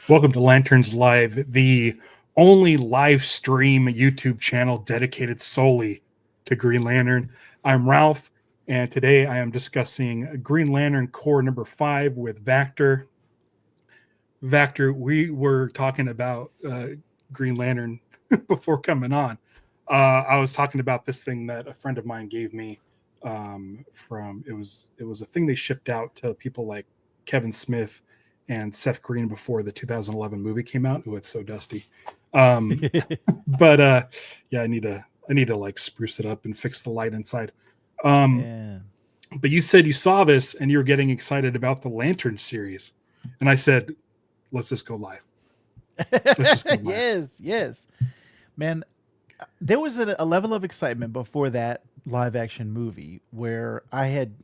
Welcome to Lanterns Live, the only live stream YouTube channel dedicated solely to Green Lantern. I'm Ralph, and today I am discussing Green Lantern Corps number 5 with Vactor. Vactor, we were talking about Green Lantern before coming on. I was talking about this thing that a friend of mine gave me from it was a thing they shipped out to people like Kevin Smith and Seth Green before the 2011 movie came out. Oh, it's so dusty. But yeah, I need to like spruce it up and fix the light inside. Yeah. But you said you saw this and you were getting excited about the Lantern series, and I said, let's just go live. Let's just go live. Yes. Man, there was a level of excitement before that live action movie where I had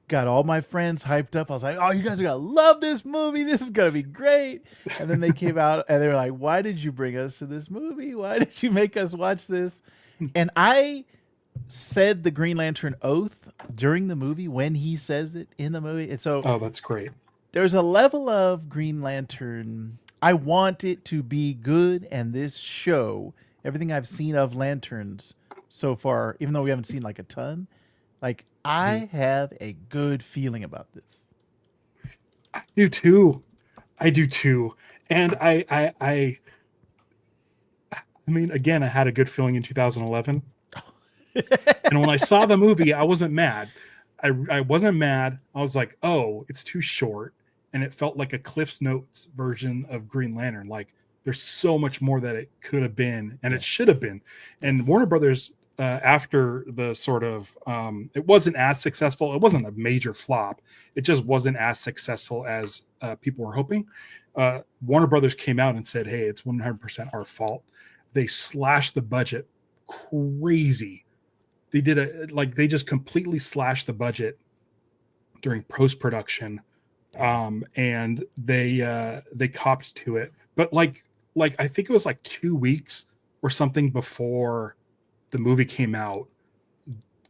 got all my friends hyped up. I was like, "Oh, you guys are gonna love this movie. This is gonna be great." And then they came out and they were like, "Why did you bring us to this movie? Why did you make us watch this?" And I said the Green Lantern oath during the movie when he says it in the movie. And so Oh, that's great. there's a level of Green Lantern. I want it to be good, and this show, everything I've seen of Lanterns so far, even though we haven't seen like a ton, like I have a good feeling about this. I do too. I do too. And I mean, again, I had a good feeling in 2011. And when I saw the movie, I wasn't mad. I wasn't mad. I was like, oh, it's too short. And it felt like a Cliff's Notes version of Green Lantern. Like there's so much more that it could have been and it should have been. And Warner Brothers, after the sort of, it wasn't as successful. It wasn't a major flop. It just wasn't as successful as people were hoping. Warner Brothers came out and said, hey, it's 100% our fault. They slashed the budget crazy. They did they just completely slashed the budget during post-production, and they copped to it. But like I think it was like 2 weeks or something before the movie came out,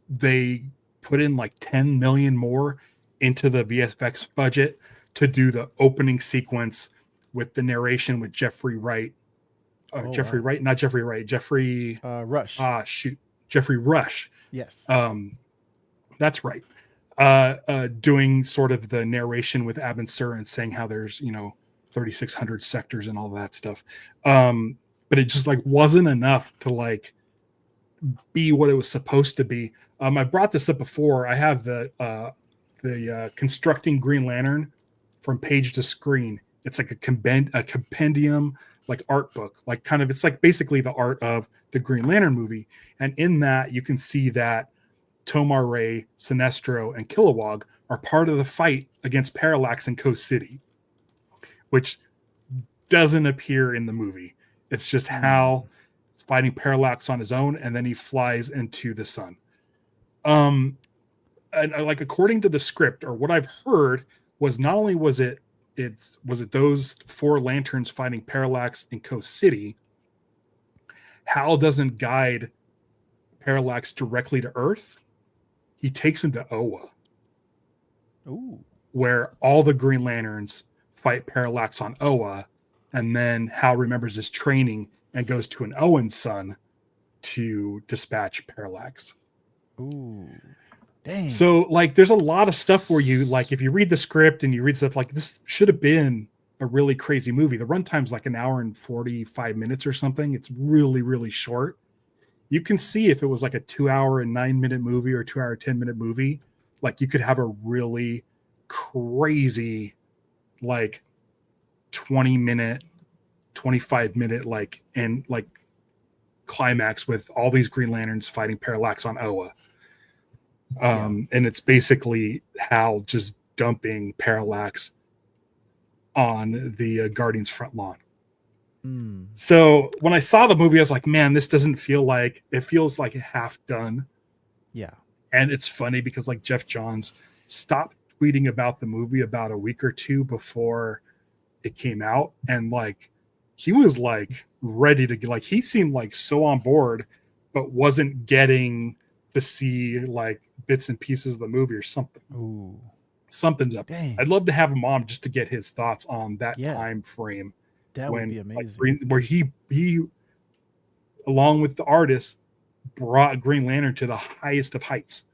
they put in like 10 million more into the VFX budget to do the opening sequence with the narration with Jeffrey Wright. Jeffrey Wright, not Jeffrey Wright, Jeffrey Rush. Jeffrey Rush. Yes. That's right. Doing sort of the narration with Abin Sur and saying how there's 3,600 sectors and all that stuff. But it just like wasn't enough to like be what it was supposed to be. I brought this up before. I have the Constructing Green Lantern from Page to Screen. It's like a compendium, like art book, like kind of, it's like basically the art of the Green Lantern movie. And in that you can see that Tomar Ray, Sinestro, and Kilowog are part of the fight against Parallax in Coast City, which doesn't appear in the movie. It's just Hal fighting Parallax on his own, and then he flies into the sun. And like according to the script, or what I've heard, was not only was it those 4 lanterns fighting Parallax in Coast City, Hal doesn't guide Parallax directly to Earth. He takes him to Oa. Ooh. Where all the Green Lanterns fight Parallax on Oa, and then Hal remembers his training and goes to an Owen sun to dispatch Parallax. Ooh. Dang. So like there's a lot of stuff where you like, if you read the script and you read stuff like this should have been a really crazy movie. The runtime's like 1 hour and 45 minutes or something. It's really, really short. You can see if it was like a 2 hour and 9 minute movie or 2 hour, 10-minute movie, like you could have a really crazy, like 20-minute, 25-minute, like, and like climax with all these Green Lanterns fighting Parallax on Oa. And it's basically Hal just dumping Parallax on the Guardians front lawn. So when I saw the movie, I was like, man, this doesn't feel like, it feels like half done. Yeah. And it's funny because like Jeff Johns stopped tweeting about the movie about a week or two before it came out. And like, he was like ready to get, like, he seemed like so on board, but wasn't getting to see like bits and pieces of the movie or something. Ooh. Something's up. Dang. I'd love to have him on just to get his thoughts on that Yeah. time frame. That would be amazing. where he along with the artist brought Green Lantern to the highest of heights,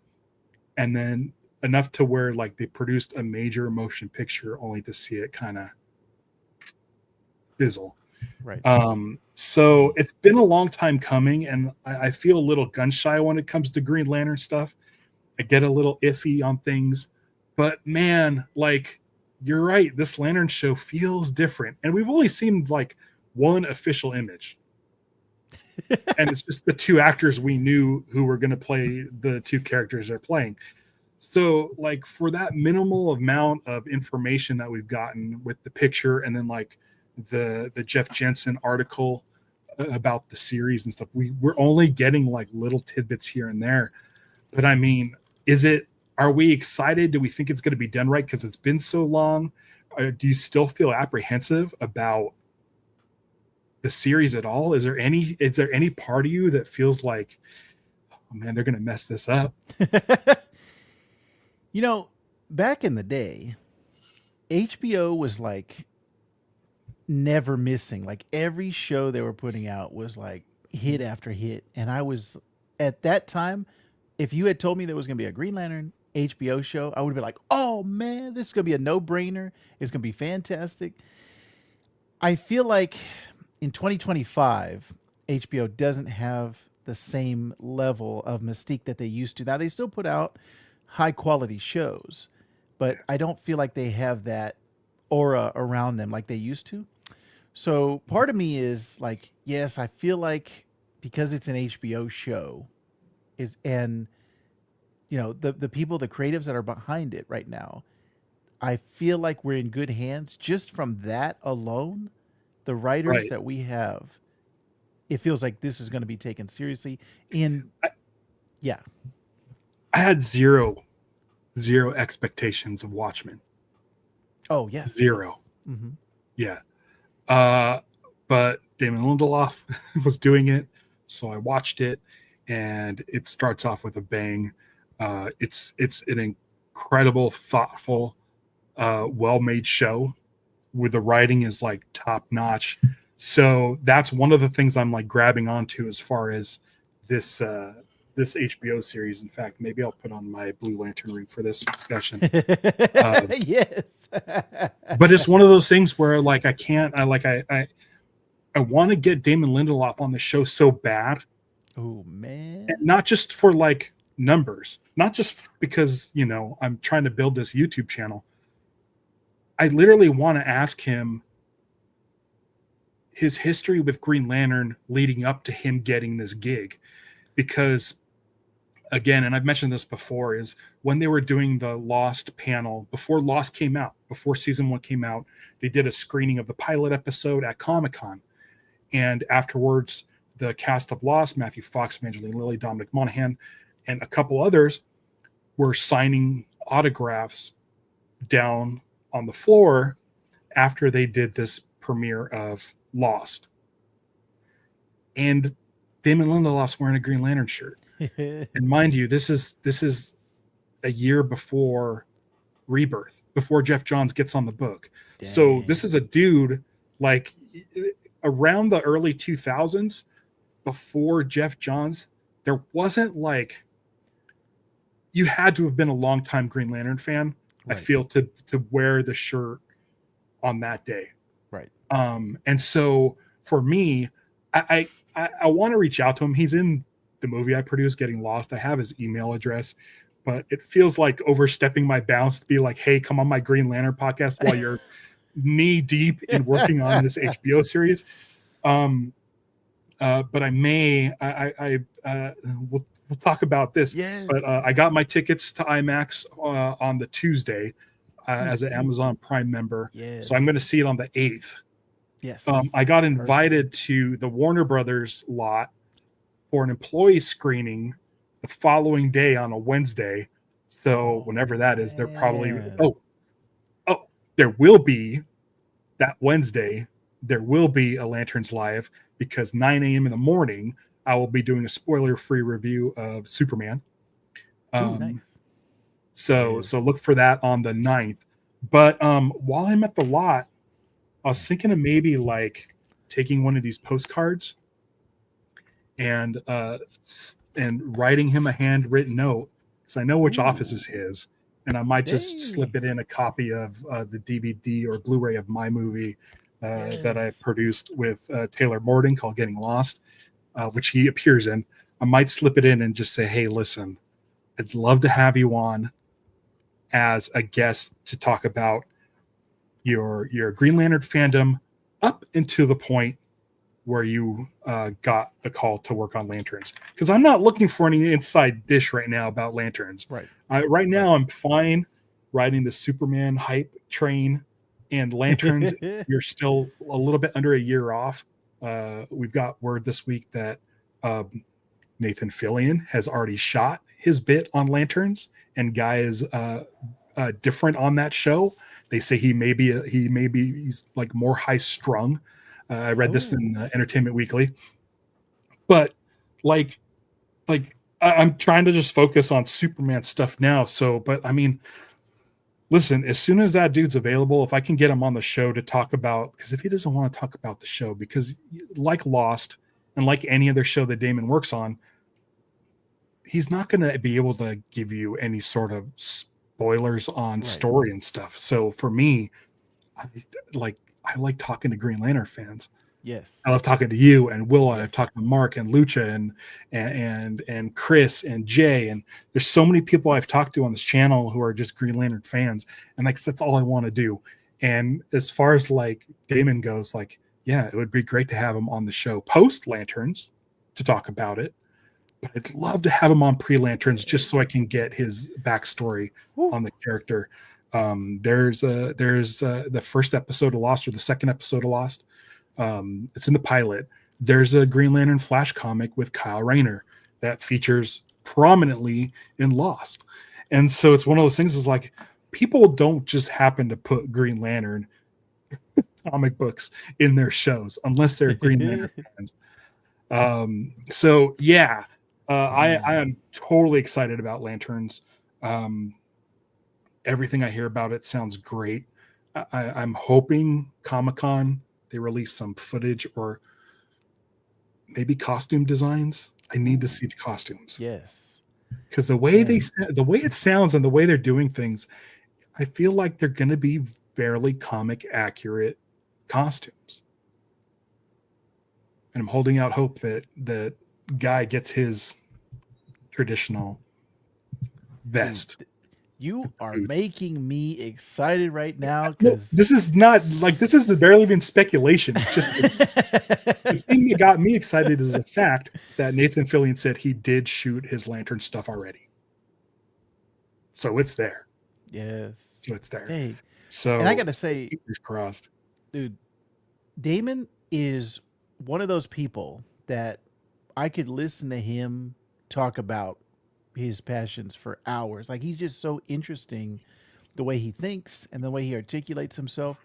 and then enough to where like they produced a major motion picture only to see it kind of fizzle. Right. So it's been a long time coming, and I feel a little gun shy when it comes to Green Lantern stuff. I get a little iffy on things, but man, like you're right, this Lantern show feels different, and we've only seen like one official image. And it's just the two actors we knew who were going to play the two characters they're playing. So like for that minimal amount of information that we've gotten with the picture, and then like the Jeff Jensen article about the series and stuff, we're only getting like little tidbits here and there. But I mean, are we excited? Do we think it's going to be done right because it's been so long? Or do you still feel apprehensive about the series at all? Is there any part of you that feels like, oh man, they're going to mess this up? You know, back in the day, HBO was like never missing. Like every show they were putting out was like hit after hit. And I was at that time, if you had told me there was going to be a Green Lantern HBO show, I would have been like, oh man, this is going to be a no-brainer. It's going to be fantastic. I feel like in 2025, HBO doesn't have the same level of mystique that they used to. Now, they still put out high-quality shows, but I don't feel like they have that aura around them like they used to. So part of me is like, yes, I feel like because it's an HBO show, and you know the people, the creatives that are behind it right now, I feel like we're in good hands just from that alone. The writers that we have, it feels like this is going to be taken seriously. I had zero expectations of Watchmen. Oh yes, zero. Yes. Mm-hmm. Yeah. But Damon Lindelof was doing it, so I watched it, and it starts off with a bang. It's an incredible, thoughtful, well-made show where the writing is like top notch. So that's one of the things I'm like grabbing onto as far as this HBO series. In fact, maybe I'll put on my Blue Lantern ring for this discussion. Yes. But it's one of those things where like I want to get Damon Lindelof on the show so bad. Oh man. And not just for like numbers, not just because, you know, I'm trying to build this YouTube channel. I literally want to ask him his history with Green Lantern leading up to him getting this gig. Because again, and I've mentioned this before, is when they were doing the Lost panel, before Lost came out, before season 1 came out, they did a screening of the pilot episode at Comic-Con. And afterwards, the cast of Lost, Matthew Fox, Evangeline Lilly, Dominic Monaghan, and a couple others were signing autographs down on the floor after they did this premiere of Lost. And Damon Lindelof's wearing a Green Lantern shirt. And mind you, this is a year before Rebirth, before Jeff Johns gets on the book. Dang. So this is a dude like around the early 2000s, before Jeff Johns, there wasn't like, you had to have been a longtime Green Lantern fan, right, I feel, to wear the shirt on that day. Right. And so for me, I want to reach out to him. He's in the movie I produced, Getting Lost. I have his email address, but it feels like overstepping my bounds to be like, hey, come on my Green Lantern podcast while you're knee deep in working on this HBO series. But we'll talk about this. Yes. But I got my tickets to IMAX on the Tuesday as an Amazon Prime member. Yes. So I'm going to see it on the 8th. Yes. I got invited to the Warner Brothers lot for an employee screening the following day on a Wednesday. So whenever that is, they're probably there will be that Wednesday. There will be a Lanterns Live, because 9 a.m. in the morning, I will be doing a spoiler-free review of Superman. Nice. So look for that on the 9th. But while I'm at the lot, I was thinking of maybe like taking one of these postcards and writing him a handwritten note, because I know which office is his, and I might just slip it in a copy of the DVD or Blu-ray of my movie that I produced with Taylor Morden called Getting Lost, which he appears in. I might slip it in and just say, hey, listen, I'd love to have you on as a guest to talk about your Green Lantern fandom up into the point where you got the call to work on Lanterns. Because I'm not looking for any inside dish right now about Lanterns. Right. Right now, I'm fine riding the Superman hype train, and Lanterns, you're still a little bit under a year off. We've got word this week that Nathan Fillion has already shot his bit on Lanterns, and Guy is different on that show. They say he's like more high strung. I read this in Entertainment Weekly, but like I'm trying to just focus on Superman stuff now. So, but I mean, listen, as soon as that dude's available, if I can get him on the show to talk about, because if he doesn't want to talk about the show, because like Lost and like any other show that Damon works on, he's not going to be able to give you any sort of spoilers on story and stuff. So for me, I like talking to Green Lantern fans. Yes, I love talking to you and Will. I've talked to Mark and Lucha and Chris and Jay, and there's so many people I've talked to on this channel who are just Green Lantern fans, and like that's all I want to do. And as far as like Damon goes, like yeah, it would be great to have him on the show post Lanterns to talk about it, but I'd love to have him on pre Lanterns just so I can get his backstory on the character. There's the first episode of Lost, or the second episode of Lost. It's in the pilot. There's a Green Lantern Flash comic with Kyle Rayner that features prominently in Lost. And so it's one of those things is like people don't just happen to put Green Lantern comic books in their shows unless they're Green Lantern fans. So yeah, I am totally excited about Lanterns. Everything I hear about it sounds great. I'm hoping Comic-Con they release some footage or maybe costume designs. I need to see the costumes. Yes, because the way it sounds and the way they're doing things, I feel like they're going to be fairly comic accurate costumes. And I'm holding out hope that Guy gets his traditional vest. You are making me excited right now. No, this is barely even speculation. It's just the thing that got me excited is the fact that Nathan Fillion said he did shoot his Lantern stuff already. So it's there. Yes. So it's there. Hey. So and I gotta say, fingers crossed. Dude, Damon is one of those people that I could listen to him talk about his passions for hours. Like he's just so interesting the way he thinks and the way he articulates himself.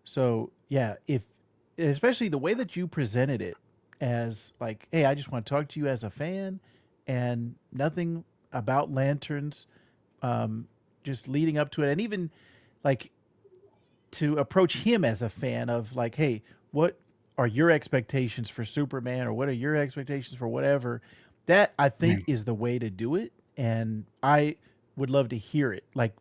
So yeah, especially the way that you presented it as like, hey, I just want to talk to you as a fan and nothing about Lanterns, just leading up to it. And even like to approach him as a fan of like, hey, what are your expectations for Superman, or what are your expectations for whatever? That I think is the way to do it, and I would love to hear it. Like,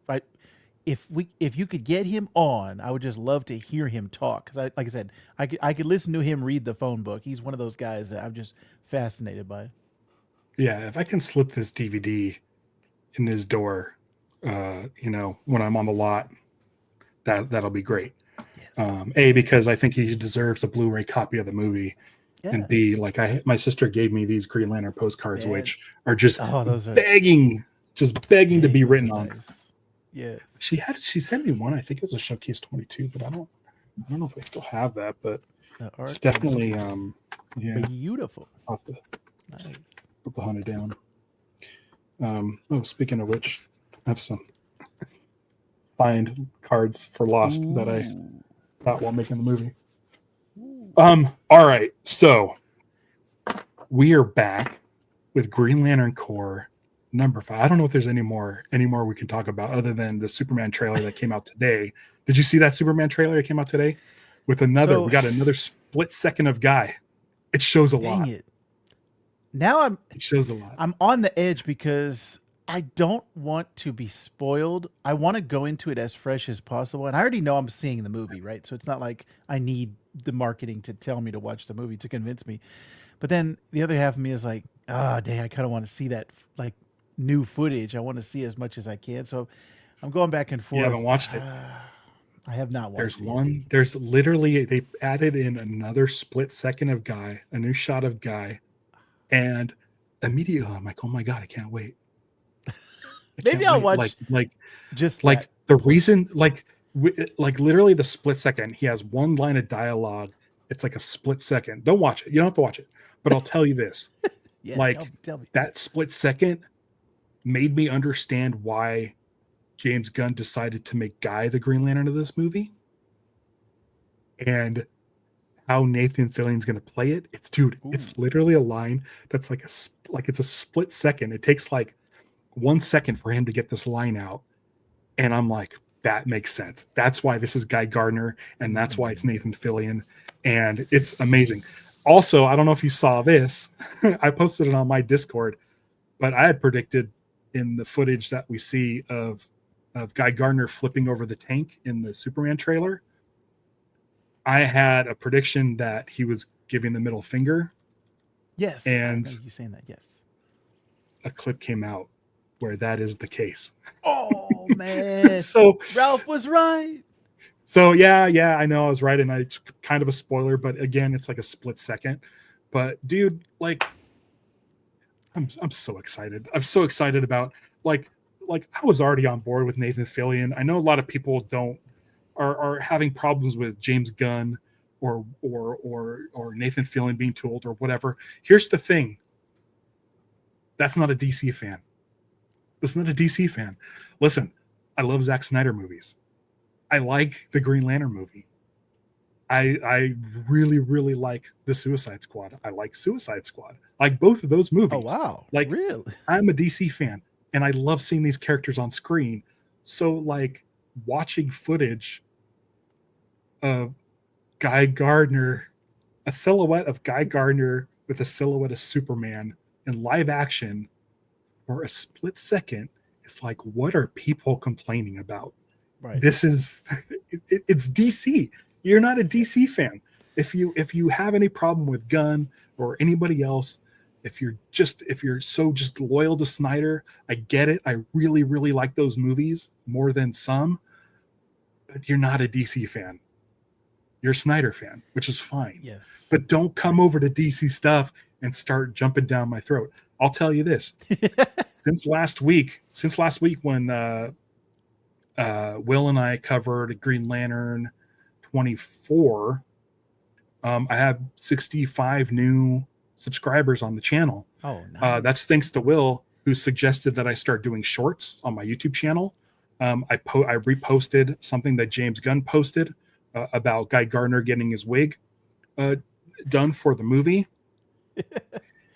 if you could get him on, I would just love to hear him talk. Because like I said, I could listen to him read the phone book. He's one of those guys that I'm just fascinated by. Yeah, if I can slip this DVD in his door, when I'm on the lot, that'll be great. Yes. A, because I think he deserves a Blu-ray copy of the movie. Yeah. And B, like my sister gave me these Green Lantern postcards, which are just begging to be written on. Nice. Yes. She sent me one. I think it was a Showcase 22, but I don't know if I still have that, but it's definitely beautiful. I'll have to hunt it down. Speaking of which, I have some signed cards for Lost that I got while making the movie. All right, so we are back with Green Lantern Corps number 5. I don't know if there's any more we can talk about other than the Superman trailer that came out today. Did you see that Superman trailer that came out today? with another. So, We got another split second of Guy. It shows a dang lot. it. Now It shows a lot. I'm on the edge because I don't want to be spoiled. I want to go into it as fresh as possible. And I already know I'm seeing the movie, right? So it's not like I need the marketing to tell me to watch the movie to convince me. But then the other half of me is like, ah, dang, I kind of want to see that like new footage. I want to see as much as I can. So I'm going back and forth. You haven't watched it. I have not watched it. There's literally, they added in another split second of Guy, a new shot of Guy. And immediately I'm like, oh my God, I can't wait. Maybe I'll watch just like the reason, like literally the split second, he has one line of dialogue. It's like a split second. Don't watch it. You don't have to watch it, but I'll tell you this. Yeah, like tell me. That split second made me understand why James Gunn decided to make Guy the Green Lantern of this movie, and how Nathan Fillion's going to play it. It's literally a line that's like it's a split second. It takes like 1 second for him to get this line out, and I'm like, that makes sense. That's why this is Guy Gardner, and that's why it's Nathan Fillion, and it's amazing. Also, I don't know if you saw this. I posted it on my Discord, but I had predicted in the footage that we see of Guy Gardner flipping over the tank in the Superman trailer, I had a prediction that he was giving the middle finger. Yes, and I remember you saying that. Yes, a clip came out where that is the case. Oh man! So Ralph was right. So yeah, I know I was right, and it's kind of a spoiler, but again, it's like a split second. But dude, like, I'm so excited. I'm so excited about like I was already on board with Nathan Fillion. I know a lot of people are having problems with James Gunn or Nathan Fillion being too old or whatever. Here's the thing. That's not a DC fan. That's not a DC fan. Listen, I love Zack Snyder movies. I like the Green Lantern movie. I really, really like the Suicide Squad. I like Suicide Squad. I like both of those movies. Oh wow. Like, really? I'm a DC fan and I love seeing these characters on screen. So like watching footage of Guy Gardner, a silhouette of Guy Gardner with a silhouette of Superman in live action for a split second, it's like, what are people complaining about? Right. This is it's DC. You're not a DC fan. If you have any problem with Gunn or anybody else, if you're so just loyal to Snyder, I get it. I really, really like those movies more than some, but you're not a DC fan. You're a Snyder fan, which is fine. Yes. But don't come over to DC stuff and start jumping down my throat. I'll tell you this. Since last week when Will and I covered Green Lantern 24, I have 65 new subscribers on the channel. Oh, nice. That's thanks to Will, who suggested that I start doing shorts on my YouTube channel. I reposted something that James Gunn posted about Guy Gardner getting his wig done for the movie,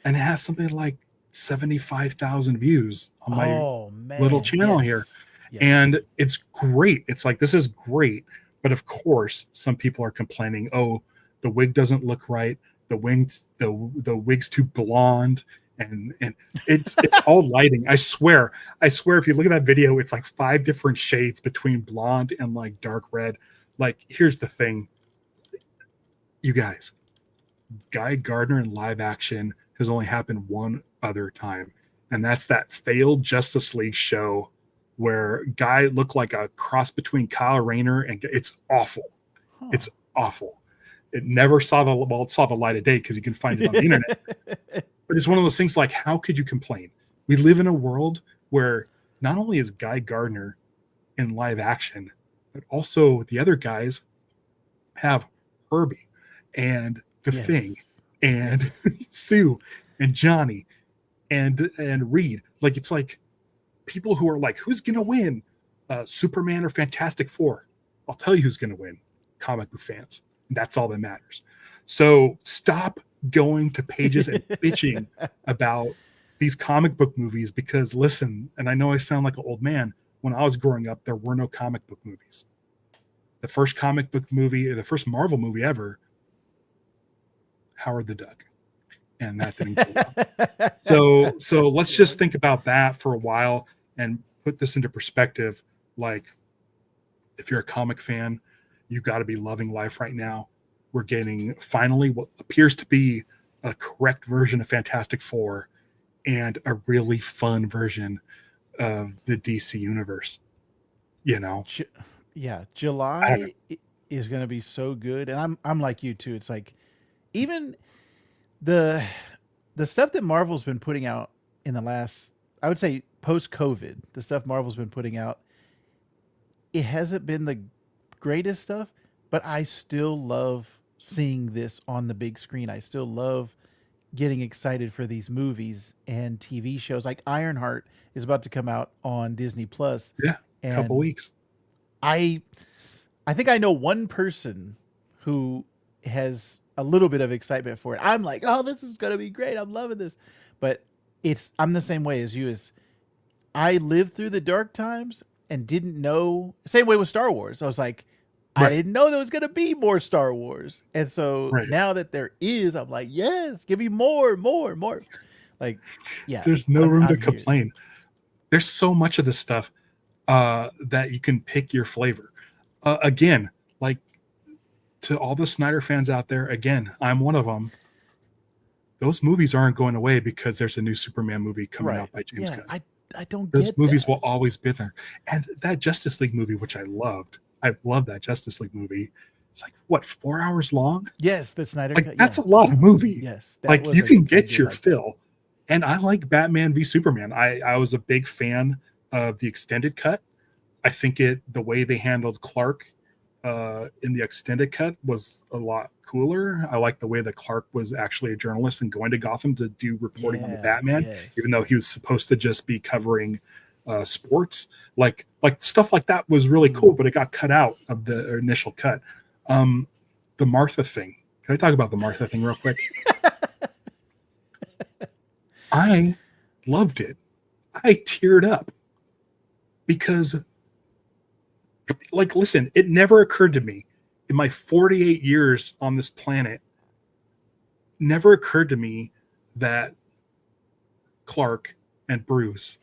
and it has something like 75,000 views on my little channel here. Yes. And it's great. It's like, this is great. But of course, some people are complaining, oh, the wig doesn't look right. The wig's too blonde. And it's all lighting. I swear, if you look at that video, it's like 5 different shades between blonde and like dark red. Like, here's the thing. You guys, Guy Gardner in live action has only happened one other time. And that's that failed Justice League show where Guy looked like a cross between Kyle Rayner and it's awful. Huh. It's awful. It never saw the light of day because you can find it on the internet. But it's one of those things like, how could you complain? We live in a world where not only is Guy Gardner in live action, but also the other guys have Herbie and the Thing and Sue and Johnny and Reed. Like, it's like people who are like, who's gonna win, Superman or Fantastic Four? I'll tell you who's gonna win. Comic book fans. That's all that matters. So stop going to pages and bitching about these comic book movies, because listen, and I know I sound like an old man, when I was growing up, there were no comic book movies. the first comic book movie, or the first Marvel movie ever, Howard the Duck, and that didn't go well. So let's just think about that for a while and put this into perspective. Like, if you're a comic fan, you got to be loving life right now. We're getting finally what appears to be a correct version of Fantastic Four and a really fun version of the DC universe. You know, Yeah, July is going to be so good, and I'm like you too. It's like even the stuff that Marvel's been putting out in the last, I would say post COVID, the stuff Marvel's been putting out, it hasn't been the greatest stuff, but I still love seeing this on the big screen. I still love getting excited for these movies and TV shows. Like Ironheart is about to come out on Disney Plus. yeah, a couple And weeks. I think I know one person who has a little bit of excitement for it. I'm like, oh, this is gonna be great. I'm loving this. But I'm the same way as you. Is I lived through the dark times and didn't know. Same way with Star Wars. I was like, I Right. didn't know there was gonna be more Star Wars. And so Right. now that there is, I'm like, yes, give me more. Like, yeah. There's no room to here. complain. There's so much of this stuff that you can pick your flavor. Again, like, to all the Snyder fans out there, again, I'm one of them. Those movies aren't going away because there's a new Superman movie coming out by James Gunn. I don't Those get movies that. will always be there. And that Justice League movie, which I loved that Justice League movie. It's like, what, 4 hours long? Yes, the Snyder Like, Cut, that's yeah. a lot of movie. Yes, that Like, was you a- can I get did your like that. fill. And I like Batman v Superman. I was a big fan of the extended cut. I think the way they handled Clark in the extended cut was a lot cooler. I like the way that Clark was actually a journalist and going to Gotham to do reporting on the Batman, yes. even though he was supposed to just be covering sports. Like stuff like that was really cool, but it got cut out of the initial cut. The Martha thing. Can I talk about the Martha thing real quick? I loved it. I teared up because, like, listen, it never occurred to me in my 48 years on this planet, never occurred to me that Clark and Bruce,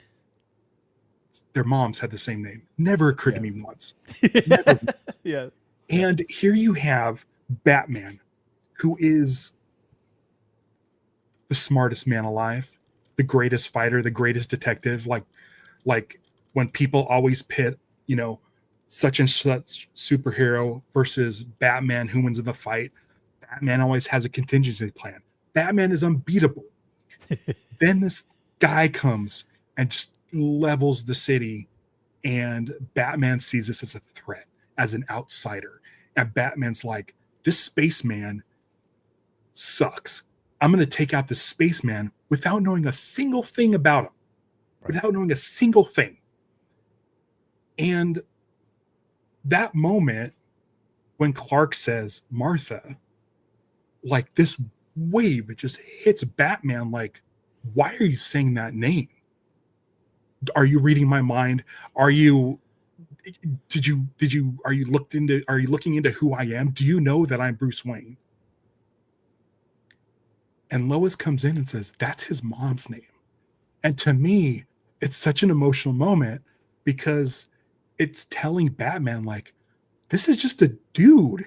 their moms had the same name. Never occurred to me once. Never once. Yeah. And here you have Batman, who is the smartest man alive, the greatest fighter, the greatest detective. Like when people always pit, such and such superhero versus Batman, who wins in the fight, Batman always has a contingency plan. Batman is unbeatable. Then this guy comes and just levels the city, and Batman sees this as a threat, as an outsider. And Batman's like, this spaceman sucks. I'm going to take out this spaceman without knowing a single thing about him, without knowing a single thing. And that moment when Clark says Martha, like, this wave, it just hits Batman. Like, why are you saying that name? Are you reading my mind? Are you looking into who I am? Do you know that I'm Bruce Wayne? And Lois comes in and says, that's his mom's name. And to me, it's such an emotional moment because it's telling Batman, like, this is just a dude.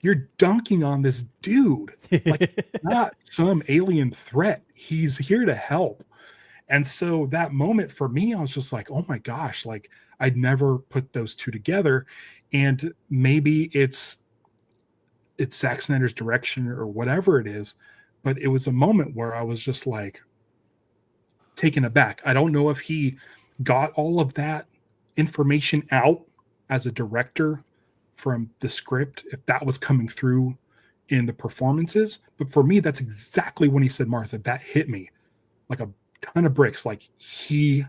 You're dunking on this dude. Like, it's not some alien threat. He's here to help. And so that moment for me, I was just like, oh my gosh, like, I'd never put those two together. And maybe it's Zack Snyder's direction or whatever it is, but it was a moment where I was just like taken aback. I don't know if he got all of that information out as a director from the script, if that was coming through in the performances. But for me, that's exactly when he said Martha, that hit me like a ton of bricks. Like, they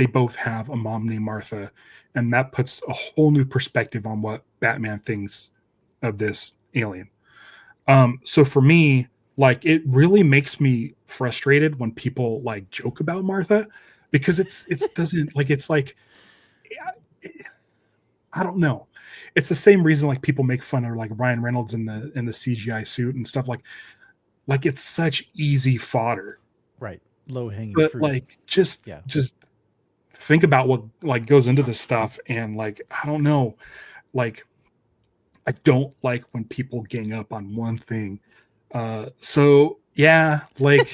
both have a mom named Martha, and that puts a whole new perspective on what Batman thinks of this alien. So for me, like, it really makes me frustrated when people like joke about Martha, because it's doesn't, like, it's like, I don't know. It's the same reason like people make fun of like Ryan Reynolds in the CGI suit and stuff like it's such easy fodder. Right. Low hanging But fruit. like just Yeah. think about what like goes into this stuff, and like I don't know, like I don't like when people gang up on one thing. So yeah, like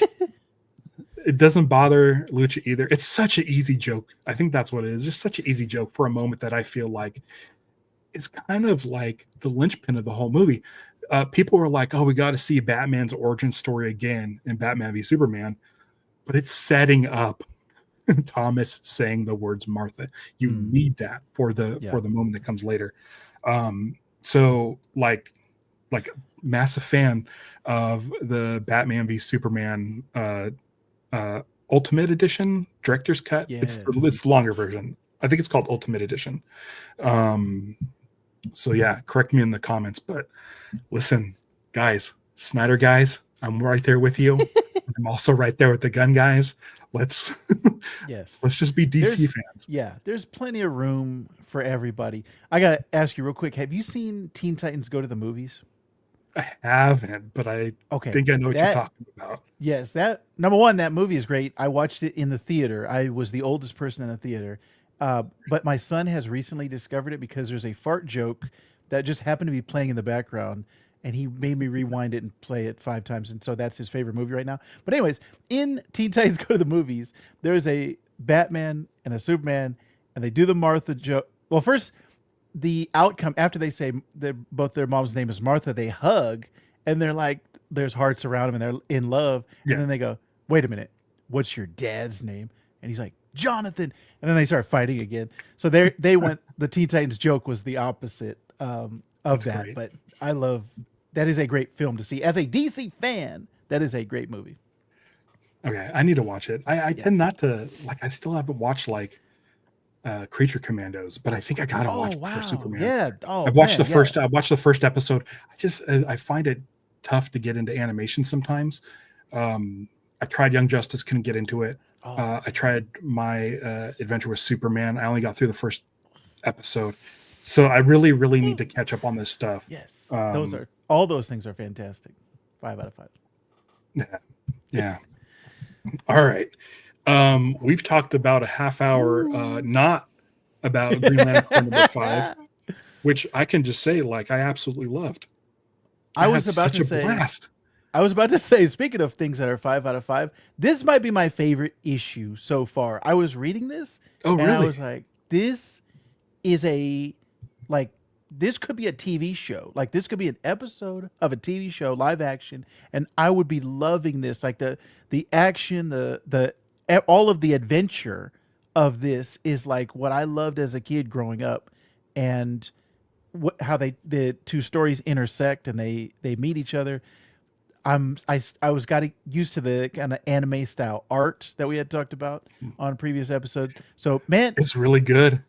it doesn't bother Lucha either. It's such an easy joke. I think that's what it is. Just such an easy joke for a moment that I feel like is kind of like the linchpin of the whole movie. People were like, "Oh, we got to see Batman's origin story again in Batman v Superman," but it's setting up Thomas saying the words Martha. You need that for the moment that comes later. So like massive fan of the Batman v Superman Ultimate Edition director's cut. Yes. It's the longer version. I think it's called Ultimate Edition. So yeah, correct me in the comments, but listen, guys, Snyder guys, I'm right there with you. I'm also right there with the gun guys. Let's just be DC fans. Yeah, there's plenty of room for everybody. I gotta ask you real quick: have you seen Teen Titans Go to the Movies? I haven't, but I think I know what you're talking about. Yes, that number one, that movie is great. I watched it in the theater. I was the oldest person in the theater, but my son has recently discovered it because there's a fart joke that just happened to be playing in the background, and he made me rewind it and play it 5 times, and so that's his favorite movie right now. But anyways, in Teen Titans Go to the Movies, there's a Batman and a Superman, and they do the Martha joke. Well, first, the outcome after they say both their mom's name is Martha, they hug, and they're like, there's hearts around them, and they're in love. And then they go, "Wait a minute, what's your dad's name?" And he's like, "Jonathan." And then they start fighting again. So they went. The Teen Titans joke was the opposite of That's that. great. But I love that is a great film to see as a DC fan. That is a great movie. Okay, I need to watch it. I tend not to like. I still haven't watched like Creature Commandos, but I think I gotta watch it for Superman. Yeah. I've watched the first. I watched the first episode. I find it tough to get into animation sometimes. I tried Young Justice, couldn't get into it. I tried my Adventure with Superman. I only got through the first episode, so I really need to catch up on this stuff. Yes, all those things are fantastic. 5 out of 5. Yeah. All right. We've talked about a half hour, not about Green Lantern number 5, which I can just say, like, I absolutely loved. I was about to say, speaking of things that are 5 out of 5, this might be my favorite issue so far. I was reading this, and I was like, this could be a TV show. Like, this could be an episode of a TV show, live action, and I would be loving this. Like, the action, the all of the adventure of this is like what I loved as a kid growing up, and how the two stories intersect and they meet each other. I was got used to the kind of anime style art that we had talked about on previous episodes. So man, it's really good.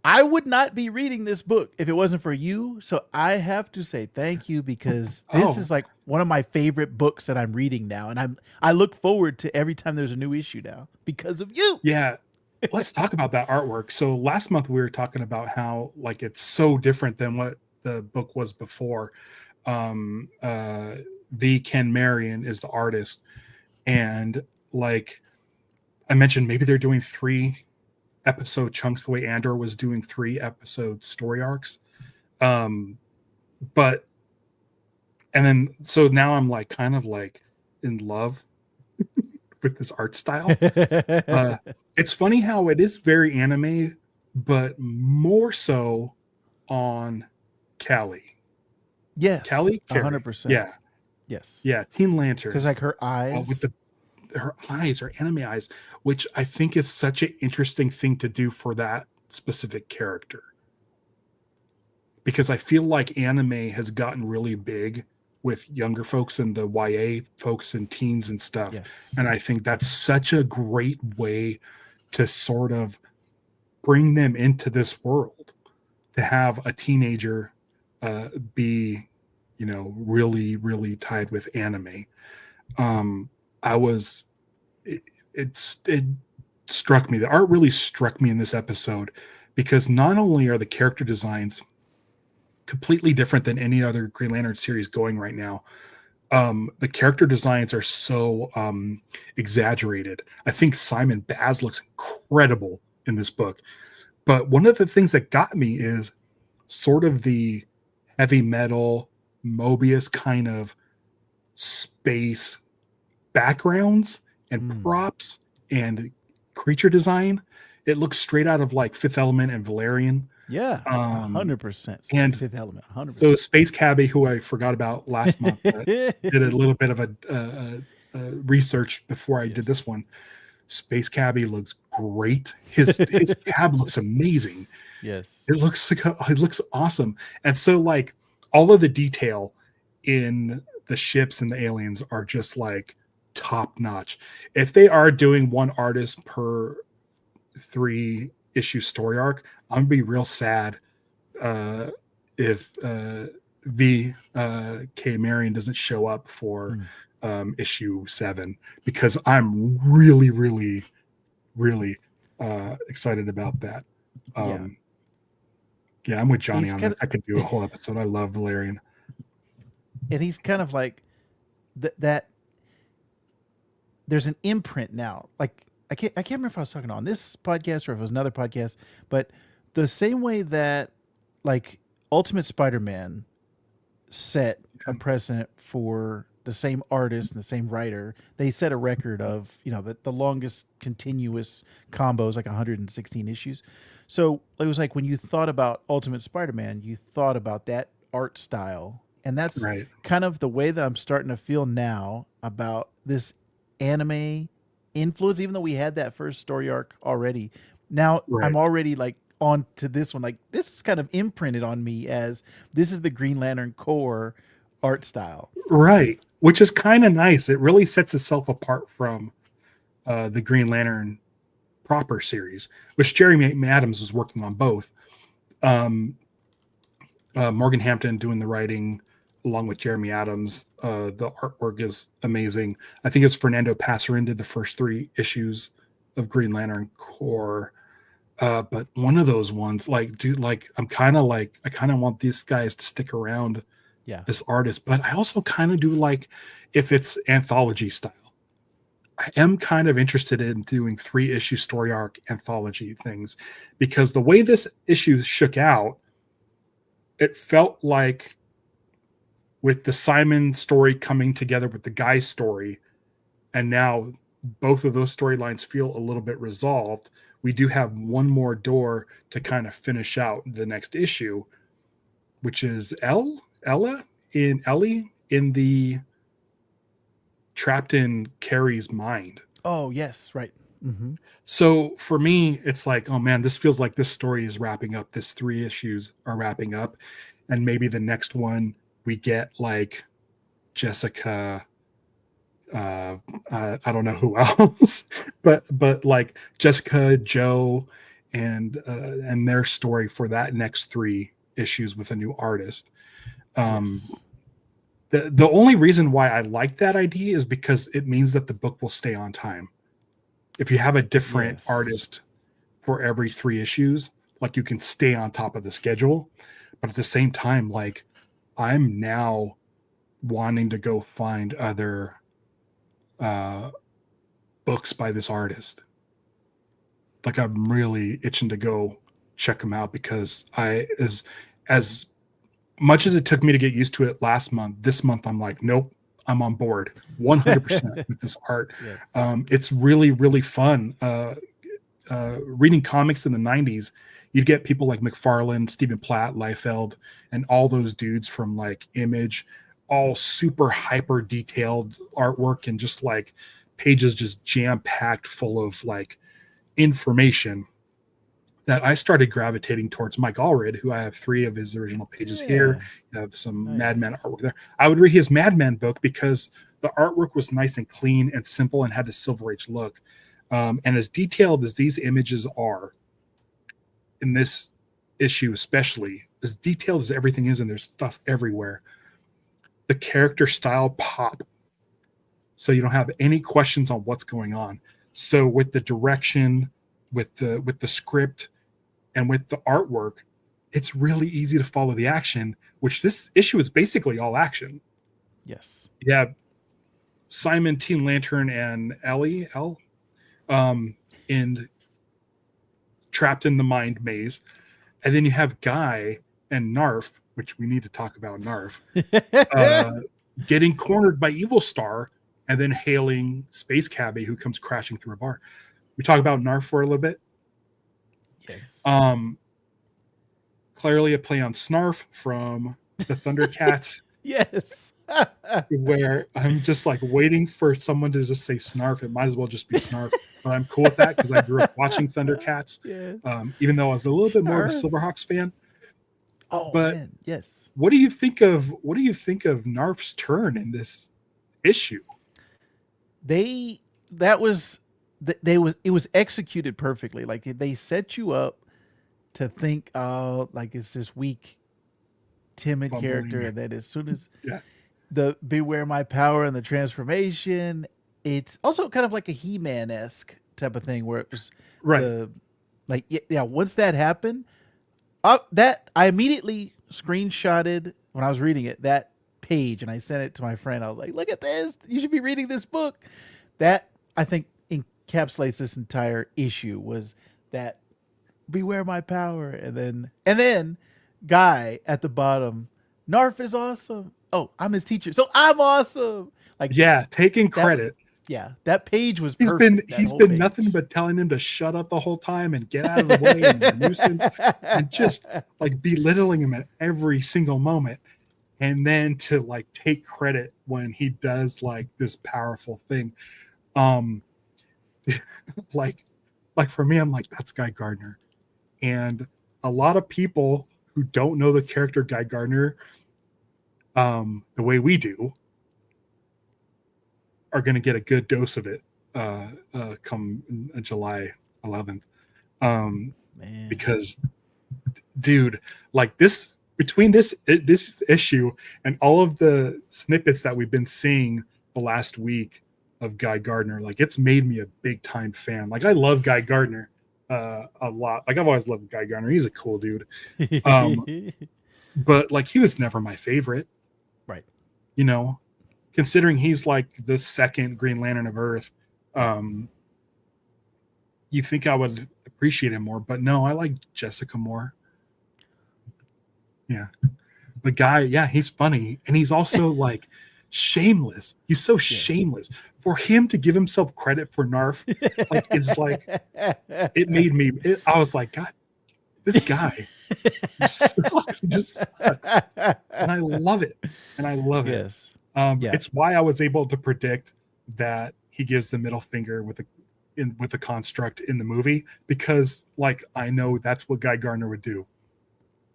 I would not be reading this book if it wasn't for you. So I have to say thank you, because this is like one of my favorite books that I'm reading now, and I look forward to every time there's a new issue now because of you. Yeah. Let's talk about that artwork. So last month we were talking about how like it's so different than what the book was before. V KEN MARION is the artist, and like I mentioned, maybe they're doing 3 episode chunks the way Andor was doing 3 episode story arcs. But and then so now I'm like kind of like in love with this art style. It's funny how it is very anime, but more so on Keli. Yes, Keli, 100%. Yeah, yes, yeah. Teen Lantern, because like her eyes, her eyes are anime eyes, which I think is such an interesting thing to do for that specific character. Because I feel like anime has gotten really big with younger folks and the YA folks and teens and stuff. Yes. And I think that's such a great way to sort of bring them into this world, to have a teenager be, you know, really, really tied with anime. It struck me. The art really struck me in this episode because not only are the character designs completely different than any other Green Lantern series going right now, the character designs are so exaggerated. I think Simon Baz looks incredible in this book. But one of the things that got me is sort of the heavy metal Mobius kind of space backgrounds and props and creature design. It looks straight out of like Fifth Element and Valerian. Yeah, 100%. And Fifth Element, 100%. so Space Cabbie, who I forgot about last month, did a little bit of a research before I did this one. Space Cabbie looks great. His cab looks amazing. Yes, it looks awesome. And so like all of the detail in the ships and the aliens are just like top notch. If they are doing one artist per 3 issue story arc, I'm gonna be real sad if V KEN MARION doesn't show up for issue 7, because I'm really excited about that. Yeah, I'm with Johnny on this. I could do a whole episode. I love Valerian, and he's kind of like that. There's an imprint now. Like I can't remember if I was talking on this podcast or if it was another podcast, but the same way that like Ultimate Spider-Man set a precedent for the same artist and the same writer, they set a record of, you know, the longest continuous combos, like 116 issues. So it was like when you thought about Ultimate Spider-Man, you thought about that art style. And that's kind of the way that I'm starting to feel now about this anime influence, even though we had that first story arc already. Now I'm already like on to this one. Like this is kind of imprinted on me as this is the Green Lantern core art style. Right. Which is kind of nice. It really sets itself apart from the Green Lantern proper series, which Jeremy Adams was working on both. Morgan Hampton doing the writing along with Jeremy Adams. The artwork is amazing. I think it's Fernando Pasarín did the first 3 issues of Green Lantern Corps. But one of those ones, like, dude, like I kind of want these guys to stick around. Yeah, this artist, but I also kind of do like if it's anthology style. I am kind of interested in doing 3 issue story arc anthology things, because the way this issue shook out, it felt like with the Simon story coming together with the Guy story, and now both of those storylines feel a little bit resolved. We do have one more door to kind of finish out the next issue, which is Ellie in the trapped in Carrie's mind. Oh yes, right. Mm-hmm. So for me, it's like, oh man, this feels like this story is wrapping up. This 3 issues are wrapping up, and maybe the next one we get like Jessica. I don't know who else, but like Jessica, Joe, and their story for that next 3 issues with a new artist. The only reason why I like that idea is because it means that the book will stay on time. If you have a different artist for every 3 issues, like you can stay on top of the schedule. But at the same time, like I'm now wanting to go find other books by this artist. Like I'm really itching to go check them out, because as much as it took me to get used to it last month, this month I'm like, nope, I'm on board 100% with this art. It's really fun. Reading comics in the 90s, you'd get people like McFarlane, Stephen Platt, Liefeld, and all those dudes from like Image, all super hyper detailed artwork and just like pages just jam packed full of like information, that I started gravitating towards Mike Allred, who I have 3 of his original pages here. I have some Madman artwork there. I would read his Madman book because the artwork was nice and clean and simple and had a Silver Age look. And as detailed as these images are in this issue, especially as detailed as everything is, and there's stuff everywhere, the character style pop. So you don't have any questions on what's going on. So with the direction, with the script, and with the artwork, it's really easy to follow the action, which this issue is basically all action. Yes. Yeah. Simon, Teen Lantern, and Ellie, in trapped in the mind maze. And then you have Guy and Narf, which we need to talk about Narf, getting cornered by Evil Star and then hailing Space Cabbie, who comes crashing through a bar. We talk about Narf for a little bit. Yes. Clearly a play on Snarf from the Thundercats. Yes. Where I'm just like waiting for someone to just say Snarf. It might as well just be Snarf. But I'm cool with that because I grew up watching Thundercats. Yeah. Even though I was a little bit more of a Silverhawks fan. Oh, but man. Yes. What do you think of Narf's turn in this issue? It was executed perfectly. Like they set you up to think, oh, like it's this weak, timid character, and then as soon as the beware my power and the transformation, it's also kind of like a He-Man-esque type of thing where it was once that happened, that I immediately screenshotted when I was reading it, that page, and I sent it to my friend. I was like, look at this, you should be reading this book. That I think encapsulates this entire issue, was that beware my power, and then Guy at the bottom, Narf is awesome. Oh, I'm his teacher, so I'm awesome. Like, taking credit. That page was perfect. He's been nothing but telling him to shut up the whole time and get out of the way and the nuisance, and just like belittling him at every single moment. And then to like take credit when he does like this powerful thing. Like for me, I'm like, that's Guy Gardner. And a lot of people who don't know the character Guy Gardner the way we do are going to get a good dose of it come July 11th. Because, dude, like this, between this issue and all of the snippets that we've been seeing the last week of Guy Gardner, like it's made me a big time fan. Like I love Guy Gardner a lot. Like I've always loved Guy Gardner. He's a cool dude. But like he was never my favorite. Right. You know, considering he's like the second Green Lantern of Earth, you think I would appreciate him more, but no, I like Jessica more. Yeah. But Guy, he's funny. And he's also like shameless. He's so shameless. For him to give himself credit for Narf, like it's like it made me. I was like, God, this guy just sucks, and I love it. Yes. It's why I was able to predict that he gives the middle finger with the construct in the movie, because like I know that's what Guy Gardner would do,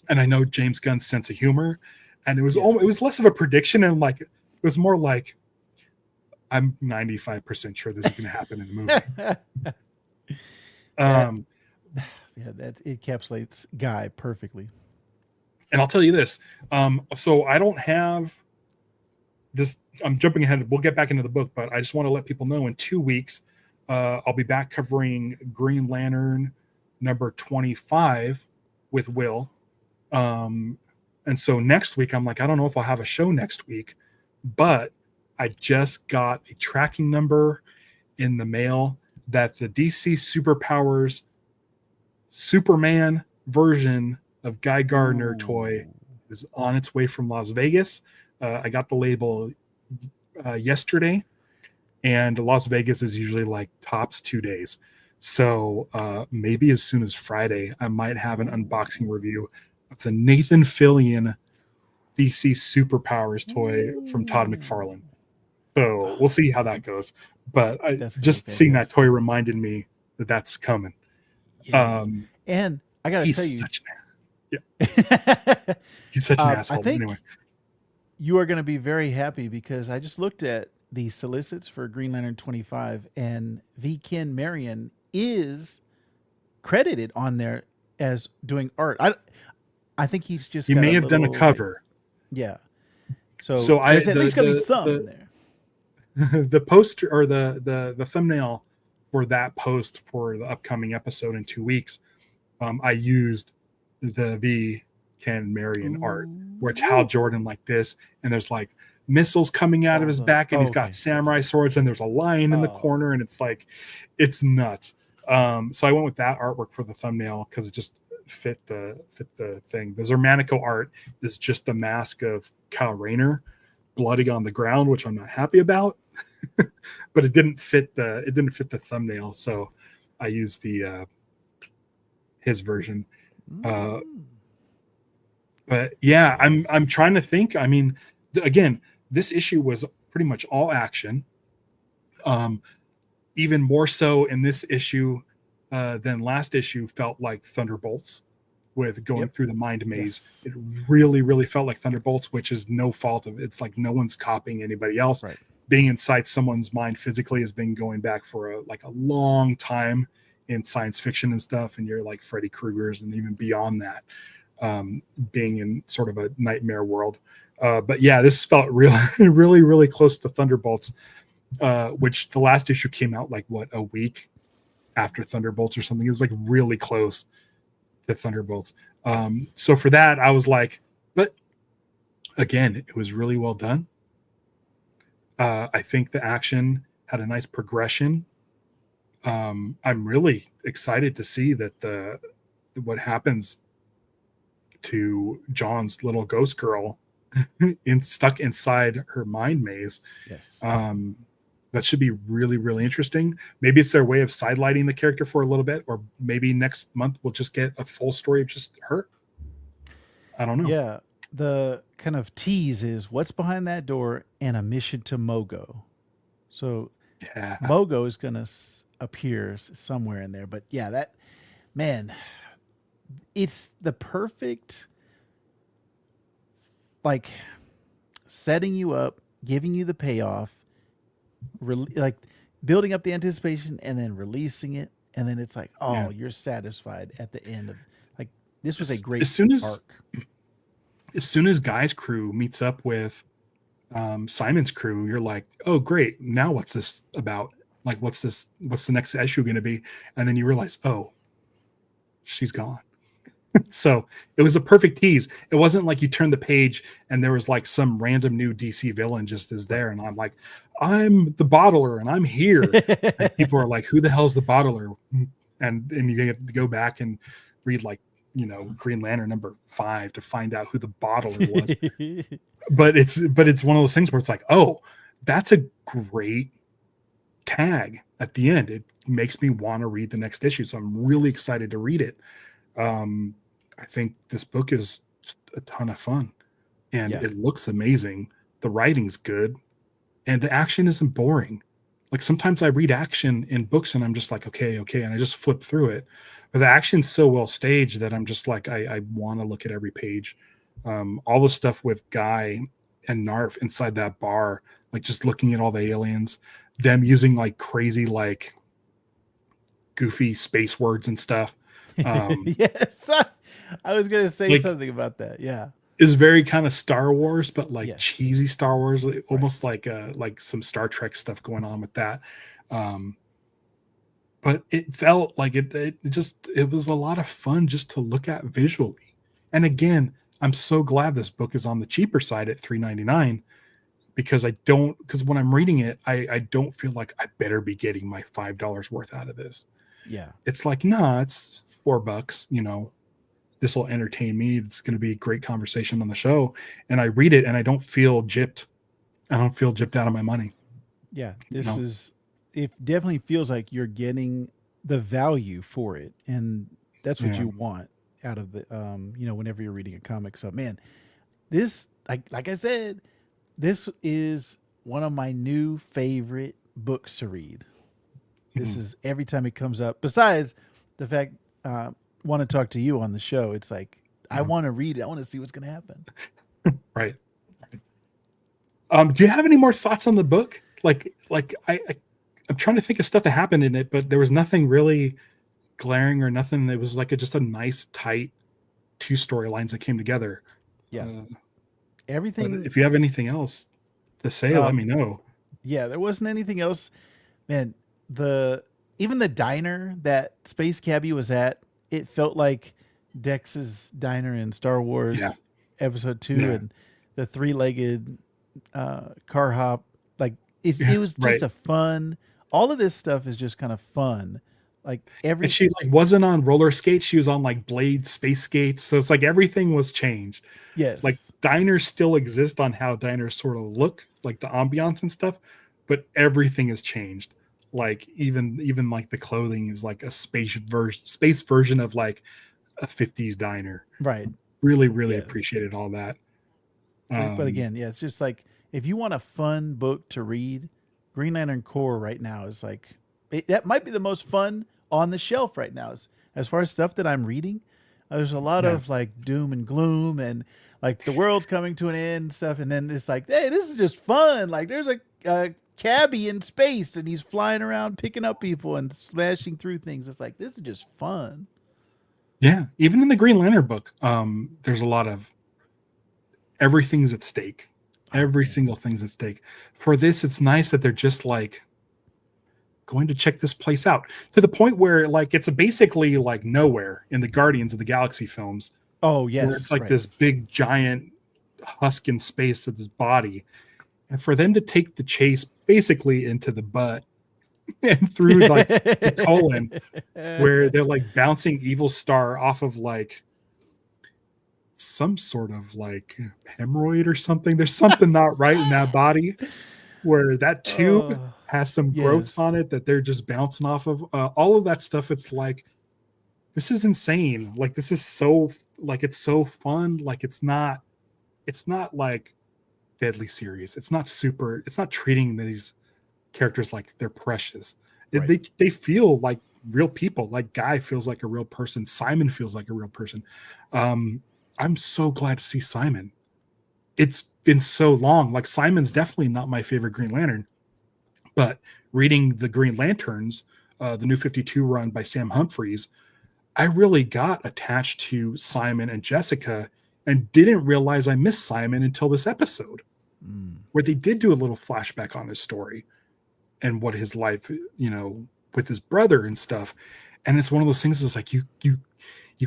and I know James Gunn's sense of humor, and it was less of a prediction, and like it was more like, I'm 95% sure this is going to happen in the movie. That encapsulates Guy perfectly. And I'll tell you this. So I don't have this. I'm jumping ahead. We'll get back into the book, but I just want to let people know in 2 weeks, I'll be back covering Green Lantern number 25 with Will. And so next week, I'm like, I don't know if I'll have a show next week, but I just got a tracking number in the mail that the DC Superpowers Superman version of Guy Gardner toy is on its way from Las Vegas. I got the label yesterday, and Las Vegas is usually like tops 2 days. So maybe as soon as Friday, I might have an unboxing review of the Nathan Fillion DC Superpowers toy from Todd McFarlane. So we'll see how that goes. But just seeing that toy reminded me that that's coming. Yes. And I got to tell you, he's such an asshole. I think anyway, you are going to be very happy, because I just looked at the solicits for Green Lantern 25, and V KEN MARION is credited on there as doing art. I think he's just he may have done a cover. Yeah. So there's at least going to be some in there. The poster or the thumbnail for that post for the upcoming episode in 2 weeks I used the V KEN MARION art, where it's Hal Jordan like this, and there's like missiles coming out of his back, and he's got samurai swords, and there's a lion in the corner, and it's like, it's nuts. So I went with that artwork for the thumbnail because it just fit the thing. The Zermanico art is just the mask of Kyle Rayner bloody on the ground, which I'm not happy about. But it didn't fit the thumbnail, so I used the his version. But yeah, I'm trying to think. I mean, again, this issue was pretty much all action. Even more so in this issue than last issue felt like Thunderbolts, with going through the mind maze. It really, really felt like Thunderbolts, which is no fault of it. It's like no one's copying anybody else. Right. Being inside someone's mind physically has been going back for a long time in science fiction and stuff. And you're like Freddy Krueger's and even beyond that, being in sort of a nightmare world. But yeah, this felt really, really, really close to Thunderbolts, which the last issue came out like a week after Thunderbolts or something. It was like really close to Thunderbolts. So for that, I was like, but again, it was really well done. I think the action had a nice progression. I'm really excited to see that what happens to John's little ghost girl stuck inside her mind maze. Yes. That should be really, really interesting. Maybe it's their way of sidelighting the character for a little bit, or maybe next month we'll just get a full story of just her. I don't know. Yeah. The kind of tease is what's behind that door and a mission to Mogo. So yeah, Mogo is going to appear somewhere in there. But yeah, that, man, it's the perfect, like, setting you up, giving you the payoff, like building up the anticipation and then releasing it. And then it's like, oh, you're satisfied at the end of, like, this was a great arc. As soon as Guy's crew meets up with Simon's crew, you're like, oh, great. Now what's this about? Like, what's the next issue going to be? And then you realize, oh, she's gone. So it was a perfect tease. It wasn't like you turned the page and there was like some random new DC villain just is there. And I'm like, I'm the bottler and I'm here. And people are like, who the hell's the bottler? And you have to go back and read like, Green Lantern #5 to find out who the bottler was. but it's one of those things where it's like, oh, that's a great tag at the end. It makes me want to read the next issue. So I'm really excited to read it. I think this book is a ton of fun and it looks amazing. The writing's good and the action isn't boring. Like sometimes I read action in books and I'm just like, okay. And I just flip through it. But the action's so well staged that I'm just like, I want to look at every page. All the stuff with Guy and Narf inside that bar, like just looking at all the aliens, them using like crazy, like goofy space words and stuff. Yes. I was going to say something about that. Yeah. Is very kind of Star Wars, but like cheesy Star Wars, almost like some Star Trek stuff going on with that. But it felt like it was a lot of fun just to look at visually. And again, I'm so glad this book is on the cheaper side at $3.99 because when I'm reading it, I don't feel like I better be getting my $5 worth out of this. Yeah. It's like, nah, it's $4, this will entertain me. It's going to be a great conversation on the show. And I read it and I don't feel gypped. I don't feel gypped out of my money. Yeah. It definitely feels like you're getting the value for it. And that's what you want out of the, whenever you're reading a comic. So man, this, like I said, this is one of my new favorite books to read. This is every time it comes up, besides the fact, want to talk to you on the show. It's like, I want to read it. I want to see what's going to happen. Right. Do you have any more thoughts on the book? I'm trying to think of stuff that happened in it, but there was nothing really glaring or nothing. It was like just a nice, tight 2 storylines that came together. Yeah. Everything. If you have anything else to say, let me know. Yeah, there wasn't anything else. Man, even the diner that Space Cabbie was at, it felt like Dex's Diner in Star Yeah. Wars Episode 2 Yeah. and the three-legged car hop. Like Yeah. it was Right. just a fun. All of this stuff is just kind of fun. Like And she like wasn't on roller skates. She was on like blade space skates. So it's like everything was changed. Like yes, diners still exist on how diners sort of look, like the ambiance and stuff, but everything has changed. Like even like the clothing is like a space version of like a 50s diner. right. Really Yes. appreciated all that. But again, yeah, it's just like if you want a fun book to read, Green Lantern Corps right now is like that might be the most fun on the shelf right now. As far as stuff that I'm reading, there's a lot Yeah. of like doom and gloom and like the world's coming to an end and stuff, and then it's like, hey, this is just fun. Like there's a cabbie in space and he's flying around picking up people and smashing through things. It's like this is just fun. Yeah. Even in the Green Lantern book, there's a lot of everything's at stake. Every single thing's at stake. For this, it's nice that they're just like going to check this place out to the point where like it's basically like nowhere in the Guardians of the Galaxy films, Oh where it's yes, like right. this big giant husk in space of this body. And for them to take the chase basically into the butt and through like the colon, where they're like bouncing Evil Star off of like some sort of like hemorrhoid or something. There's something not right in that body where that tube Oh has some growths yes, on it that they're just bouncing off of. All of that stuff. It's like, this is insane. Like, this is so, like, it's so fun. Like, it's not like deadly serious. It's not treating these characters like they're precious. right. They feel like real people. Like Guy feels like a real person. Simon feels like a real person. I'm so glad to see Simon. It's been so long. Like Simon's definitely not my favorite Green Lantern, but reading the Green Lanterns, the New 52 run by Sam Humphries, I really got attached to Simon and Jessica and didn't realize I missed Simon until this episode, Mm. where they did do a little flashback on his story and what his life, with his brother and stuff. And it's one of those things that's like you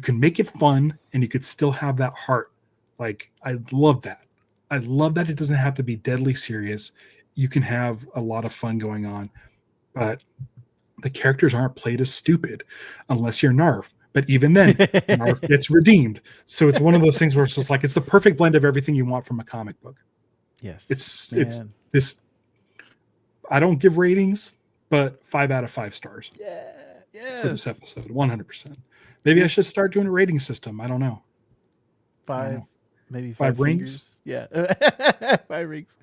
can make it fun and you could still have that heart. Like, I love that. I love that it doesn't have to be deadly serious. You can have a lot of fun going on, but the characters aren't played as stupid unless you're Narf. But even then, Narf gets redeemed. So it's one of those things where it's just like, it's the perfect blend of everything you want from a comic book. Yes, It's man. this. I don't give ratings, but 5 out of 5 stars Yeah, for this yes. episode. 100%. Maybe I should This start doing a rating system. I don't know. five, maybe 5 five rings. fingers. Yeah, 5 rings.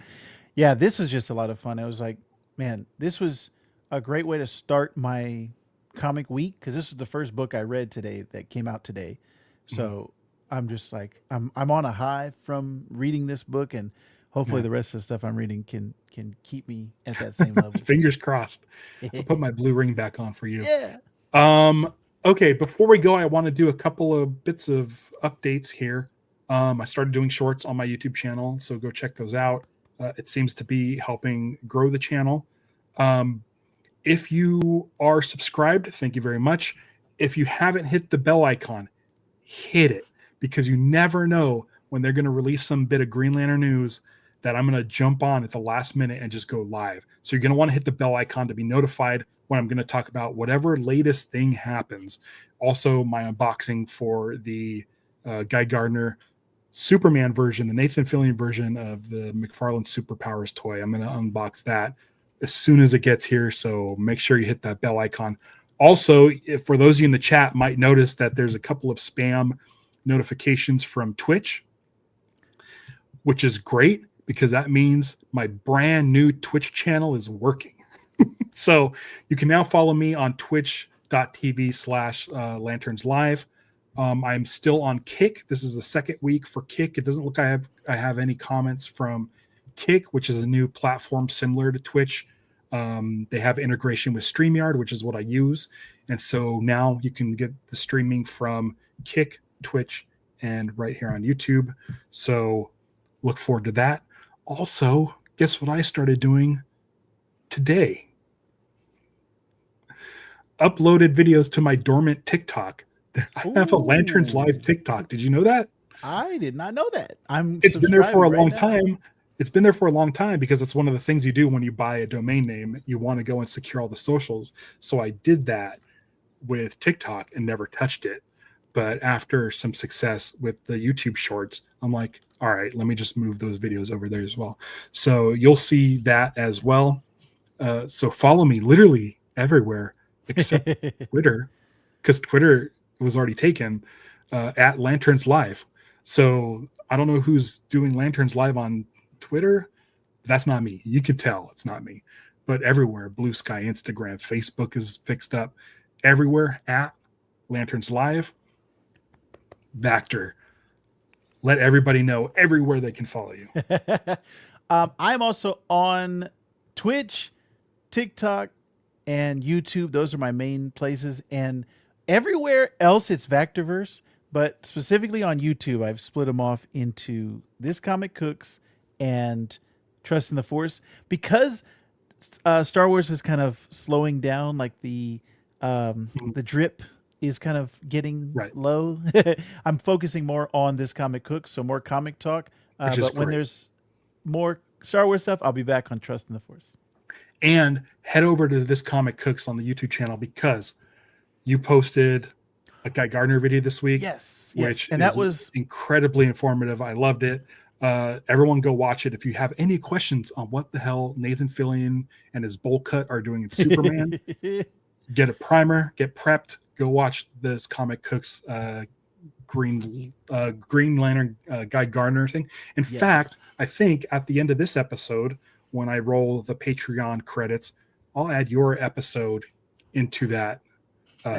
Yeah, this was just a lot of fun. I was like, man, this was a great way to start my comic week because this is the first book I read today that came out today. So I'm just like, I'm on a high from reading this book, and hopefully Yeah. the rest of the stuff I'm reading can keep me at that same level. Fingers crossed. I'll put my blue ring back on for you. Yeah. Okay, before we go, I want to do a couple of bits of updates here. I started doing shorts on my YouTube channel, so go check those out. It seems to be helping grow the channel. If you are subscribed, thank you very much. If you haven't hit the bell icon, hit it, because you never know when they're going to release some bit of Green Lantern news that I'm going to jump on at the last minute and just go live. So you're going to want to hit the bell icon to be notified when I'm going to talk about whatever latest thing happens. Also, my unboxing for the Guy Gardner Superman version, the Nathan Fillion version of the McFarlane Superpowers toy. I'm going to unbox that as soon as it gets here. So make sure you hit that bell icon. Also, if, for those of you in the chat, might notice that there's a couple of spam notifications from Twitch, which is great because that means my brand new Twitch channel is working. So you can now follow me on twitch.tv/lanterns live. I'm still on Kick. This is the second week for Kick. It doesn't look I have any comments from Kick, which is a new platform similar to Twitch. They have integration with StreamYard, which is what I use. And so now you can get the streaming from Kick, Twitch, and right here on YouTube. So look forward to that. Also, guess what I started doing today? Uploaded videos to my dormant TikTok. I have a Lanterns Live Ooh. TikTok. Did you know that? I did not know that. I'm It's been there for a subscribing right long now. time. It's been there for a long time because it's one of the things you do when you buy a domain name. You want to go and secure all the socials. So I did that with TikTok and never touched it. But after some success with the YouTube shorts, I'm like, all right, let me just move those videos over there as well. So you'll see that as well. So follow me literally everywhere except Twitter, because Twitter was already taken at Lanterns Live. So I don't know who's doing Lanterns Live on Twitter. That's not me. You can tell it's not me. But everywhere, Blue Sky, Instagram, Facebook is fixed up. Everywhere at Lanterns Live. Vactor. Let everybody know everywhere they can follow you. I'm also on Twitch, TikTok, and YouTube. Those are my main places. And everywhere else, it's Vactorverse. But specifically on YouTube, I've split them off into This Comic Cooks and Trust in the Force, because Star Wars is kind of slowing down. Like the drip is kind of getting low. I'm focusing more on This Comic Cooks, so more comic talk. But when there's more Star Wars stuff, I'll be back on Trust in the Force. And head over to This Comic Cooks on the YouTube channel, because you posted a Guy Gardner video this week. Yes. And that was incredibly informative. I loved it. Everyone go watch it. If you have any questions on what the hell Nathan Fillion and his bowl cut are doing in Superman, get a primer, get prepped, go watch This Comic Cooks Green Lantern Guy Gardner thing. In fact, I think at the end of this episode, when I roll the Patreon credits, I'll add your episode into that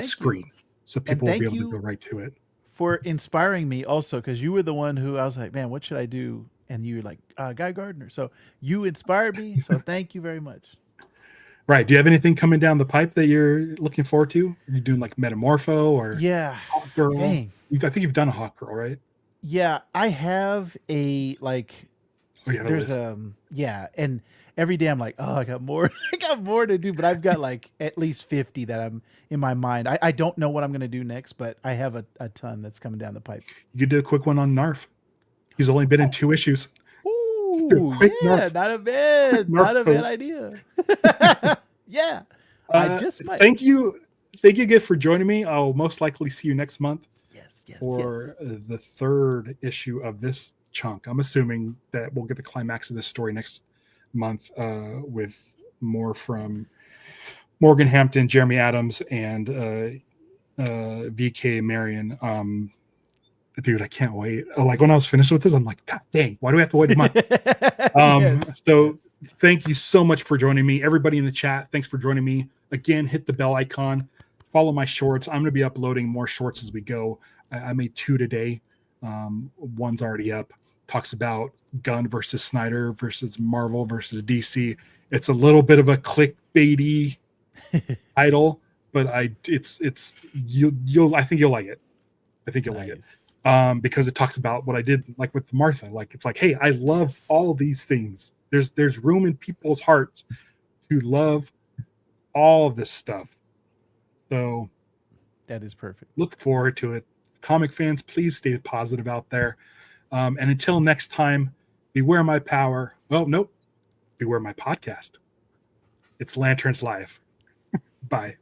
screen. So people will be able to go right to it. For inspiring me also, because you were the one who I was like, man, what should I do? And you were like, Guy Gardner. So you inspired me. So thank you very much. Right. Do you have anything coming down the pipe that you're looking forward to? Are you doing like Metamorpho or Hawk Girl? Dang. I think you've done a Hawk Girl, right? Yeah, I have a like. There's and every day I'm like, I got more. I got more to do, but I've got like at least 50 that I'm in my mind. I don't know what I'm gonna do next, but I have a ton that's coming down the pipe. You could do a quick one on Narf. He's only been in 2 issues. Ooh, yeah, not a bad idea. Yeah, I just might. Thank you again for joining me. I'll most likely see you next month. Yes, for the 3rd issue of this chunk. I'm assuming that we'll get the climax of this story next month with more from Morgan Hampton, Jeremy Adams, and V KEN MARION. Dude, I can't wait. Like when I was finished with this, I'm like, God dang, why do we have to wait a month? So thank you so much for joining me. Everybody in the chat, thanks for joining me. Again, hit the bell icon. Follow my shorts. I'm going to be uploading more shorts as we go. I made 2 today. One's already up. Talks about Gunn versus Snyder versus Marvel versus DC. It's a little bit of a clickbaity title, but I think you'll like it. I think you'll like it. Because it talks about what I did, like with Martha. Like it's like, hey, I love all these things. There's room in people's hearts to love all of this stuff. So that is perfect. Look forward to it. Comic fans, please stay positive out there. And until next time, beware my power. Oh, nope. Beware my podcast. It's Lanterns Live. Bye.